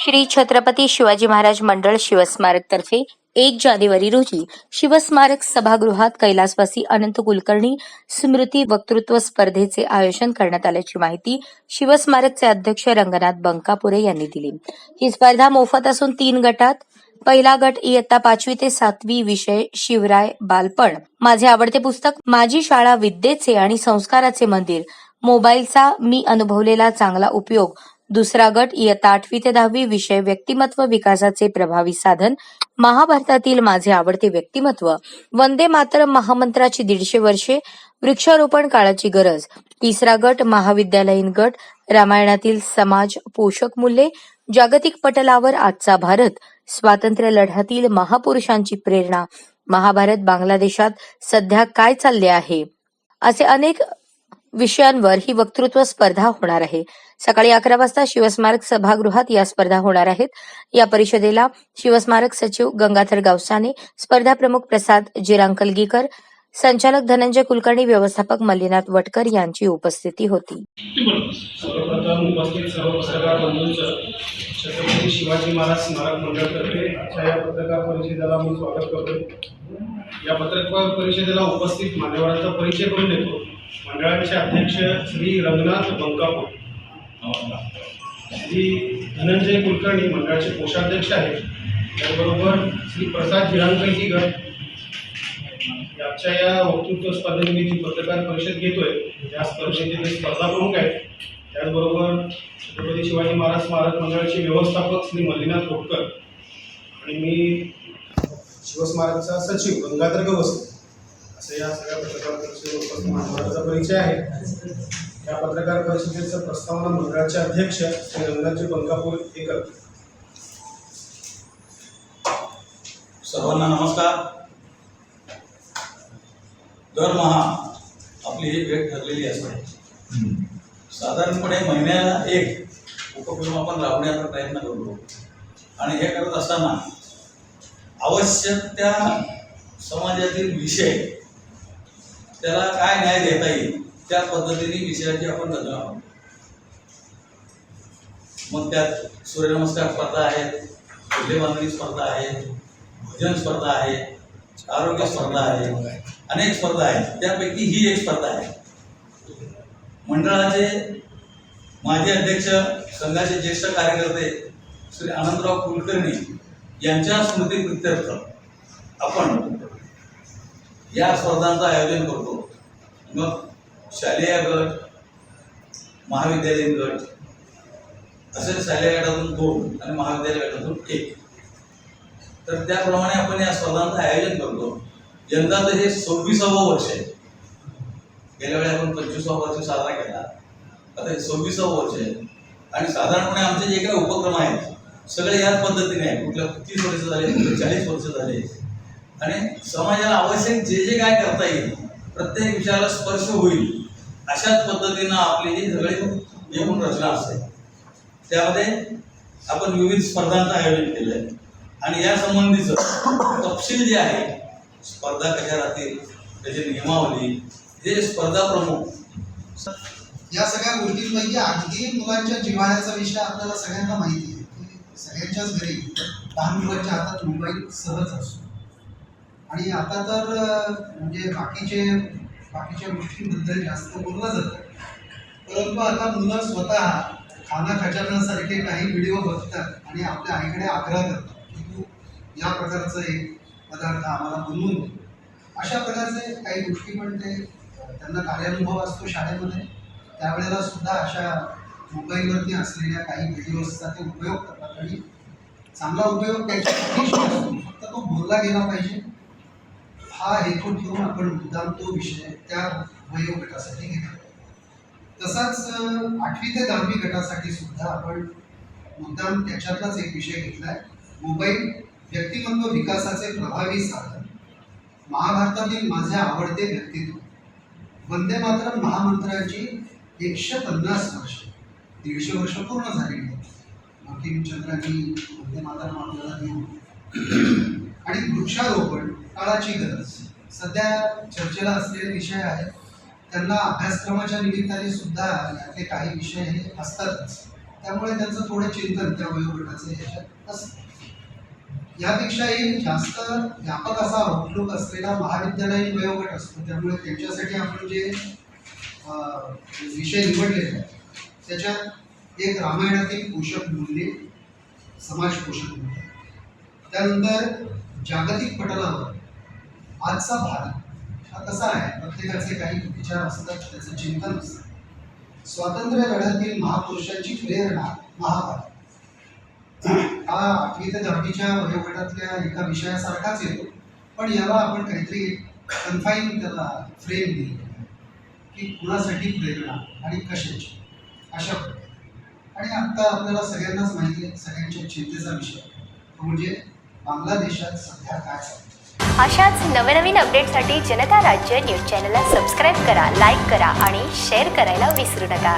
श्री छत्रपती शिवाजी महाराज मंडळ शिवस्मारक तर्फे 1 जानेवारी रोजी शिवस्मारक सभागृहात कैलासवासी अनंत कुलकर्णी स्मृती वक्तृत्व स्पर्धेचे आयोजन करण्यात आल्याची माहिती शिवस्मारकचे अध्यक्ष रंगनाथ बंकापुरे यांनी दिली। ही स्पर्धा मोफत असून 3 गटात पहिला गट इयत्ता 5वी ते 7वी विषय शिवराय बालपण, माझे आवडते पुस्तक, माझी शाळा विद्येचे आणि संस्काराचे मंदिर, मोबाईलचा मी अनुभवलेला चांगला उपयोग, दुसरा गट इयत्ता 8वी ते 10वी विषय व्यक्तिमत्व विकासाचे प्रभावी साधन, महाभारतातील माझे आवडते व्यक्तिमत्व, वंदे मातरम महामंत्राची 150 वर्षे, वृक्षारोपण काळाची गरज, तिसरा गट महाविद्यालयीन गट रामायणातील समाज पोषक मूल्ये, जागतिक पटलावर आजचा भारत, स्वातंत्र्य लढ्यातील महापुरुषांची प्रेरणा, महाभारत बांगलादेशात सध्या काय चालले आहे, असे अनेक विषयांवर ही वक्तृत्व स्पर्धा होणार आहे। सकाळी 11 वाजता शिवस्मारक सभागृहात या स्पर्धा होणार आहेत। या परिषदेला शिवस्मारक सचिव गंगाधर गावसाने, स्पर्धा प्रमुख प्रसाद जिरांकलगीकर, संचालक धनंजय कुलकर्णी, व्यवस्थापक मल्लीनाथ वटकर यांची उपस्थिती होती। सर्वप्रथम उपस्थित सर्व पत्रकार बंधूंचं छत्रपती शिवाजी महाराज स्मारक मंडळातर्फे आजच्या या पत्रकार परिषदेला मी स्वागत करतो। या पत्रकार परिषदेला उपस्थित मान्यवरांचा परिचय करून देतो। मंडळाचे अध्यक्ष श्री रंगनाथ बंकापुरे, श्री धनंजय कुलकर्णी मंडळाचे कोषाध्यक्ष आहेत, त्याचबरोबर श्री प्रसाद जिरांकलगीकर आजच्या या वक्तृत्व स्पर्धेनिमित्त पत्रकार परिषद घेतोय, या स्पर्धेचे स्पर्धा प्रमुख आहेत। त्याचबरोबर छत्रपती शिवाजी महाराज स्मारक मंडळाचे व्यवस्थापक श्री मल्लीनाथ वटकर आणि मी शिवस्मारकचा सचिव गंगाधर गावसे असे या सगळ्या पत्रकार परिषदेत मान्यवरांचा परिचय आहे। या पत्रकार परिषदेचं प्रस्तावना मंडळाचे अध्यक्ष श्री रंगनाथजी बंकापुरे हे करतात। सर्वांना नमस्कार। दरमहा आपली ही भेट ठरलेली असते। साधारणपणे महिन्याला एक उपक्रम आपण राबवण्याचा प्रयत्न करतो आणि हे करत असताना आवश्यक त्या समाजातील विषय त्याला काय न्याय देता येईल त्या पद्धतीने विषयाची आपण रचना करतो। मग त्यात सूर्यनमस्कार स्पर्धा आहेत, किल्ले बांधणी स्पर्धा आहे, भजन स्पर्धा आहे, आरोग्य स्पर्धा आहे, अनेक स्पर्धा आहेत। त्यापैकी ही एक स्पर्धा आहे। मंडळाचे माजी अध्यक्ष, संघाचे ज्येष्ठ कार्यकर्ते श्री अनंतराव कुलकर्णी यांच्या स्मृतीप्रित्यर्थ आपण या स्पर्धांचं आयोजन करतो। मग शालेय गट, महाविद्यालयीन गट असे शालेय गटातून 2 आणि महाविद्यालय गटातून 1, तर त्याप्रमाणे आपण या स्पर्धांचं आयोजन करतो। यंदाचं हे 26वे वर्ष आहे। गेल्या वेळी आपण 25वा वर्ष साजरा केला, आता हे 26वे वर्ष आहे आणि साधारणपणे आमचे जे काही उपक्रम आहेत सगळे याच पद्धतीने आहेत। कुठल्या 30 वर्ष झाले, कुठले 40 वर्ष झाले आणि समाजाला आवश्यक जे जे काय करता येईल, प्रत्येक विषयाला स्पर्श होईल अशाच पद्धतीनं आपली ही सगळी एकूण रचना असते। त्यामध्ये आपण विविध स्पर्धांचं आयोजन केलं आहे आणि या संबंधीचं तपशील जे आहे, स्पर्धा कशा राहतील, त्याची नियमावली, हे स्पर्धा प्रमुख, या सगळ्या गोष्टींपैकी अगदी मुलांच्या जिव्हाळ्याचा विषय आपल्याला सगळ्यांना माहिती आहे की सगळ्यांच्याच घरी लहान मुलांच्या हातात मोबाईल सहज असतो आणि आता तर म्हणजे बाकीच्या गोष्टींबद्दल जास्त बोललं जातं, परंतु आता मुलं स्वतः खाना खजानासारखे काही व्हिडिओ बघतात आणि आपल्या आईकडे आग्रह करतात की तू या प्रकारचं एक पदार्थ आम्हाला बनवून दे। अशा प्रकारचे काही गोष्टी पण ते त्यांना कार्यानुभव असतो शाळेमध्ये, त्यावेळेला सुद्धा अशा मोबाईलवरती असलेल्या काही व्हिडिओजचा ते उपयोग करतात आणि चांगला उपयोग त्याची फक्त तो बोलला गेला पाहिजे हा हेतू ठेवून आपण मुद्दाम तो विषय त्या वयोगटासाठी घेतो। तसाच 8वी ते 10वी गटासाठी सुद्धा आपण मुद्दाम त्याच्यातलाच एक विषय घेतलाय, मोबाईल व्यक्तिमत्व विकासाचे प्रभावी साधन, महाभारतातील माझे आवडते व्यक्तित्व, वंदे मातरम महामंत्राची 150 वर्ष, 150 वर्ष पूर्ण झालेली आहेत, बंकिमचंद्रांनी वंदे मातरम आपल्याला देऊन, आणि वृक्षारोपण काळाची गरज सध्या चर्चेला असलेले विषय आहेत। त्यांना अभ्यासक्रमाच्या निमित्ताने सुद्धा यातले काही विषय हे असतातच, त्यामुळे त्यांचं थोडं चिंतन त्या वयोगटाचं ह्याच्यात असतं. यापेक्षाही जास्त व्यापक असा आउटलुक असलेला महाविद्यालयीन वयोगट असतो. त्यामुळे त्यांच्यासाठी आपण जे विषय निवडलेले आहेत त्याच्यात एक रामायणातील पोषक मूल्ये, समाज पोषक मूल्य, त्यानंतर जागतिक पटलावर आजचा भारत हा कसा आहे, प्रत्येकाचे काही विचार असतात, त्याचं चिंतन असतं. स्वातंत्र्य लढ्यातील महापुरुषांची प्रेरणा महाभारत हा 8वी ते 10वीच्या वयोगटातल्या एका विषयासारखाच येतो, पण याला आपण काहीतरी कन्फाईन त्याला फ्रेम दिली की कुणासाठी प्रेरणा आणि कशाची, अशा प्रकारे. आणि आत्ता आपल्याला सगळ्यांनाच माहिती आहे, सगळ्यांच्या चिंतेचा विषय तो म्हणजे बांगलादेशात सध्या काय चालतं. अशाच नवनवीन अपडेटसाठी जनता राज्य न्यूज चॅनलला सबस्क्राईब करा, लाईक करा आणि शेअर करायला विसरू नका.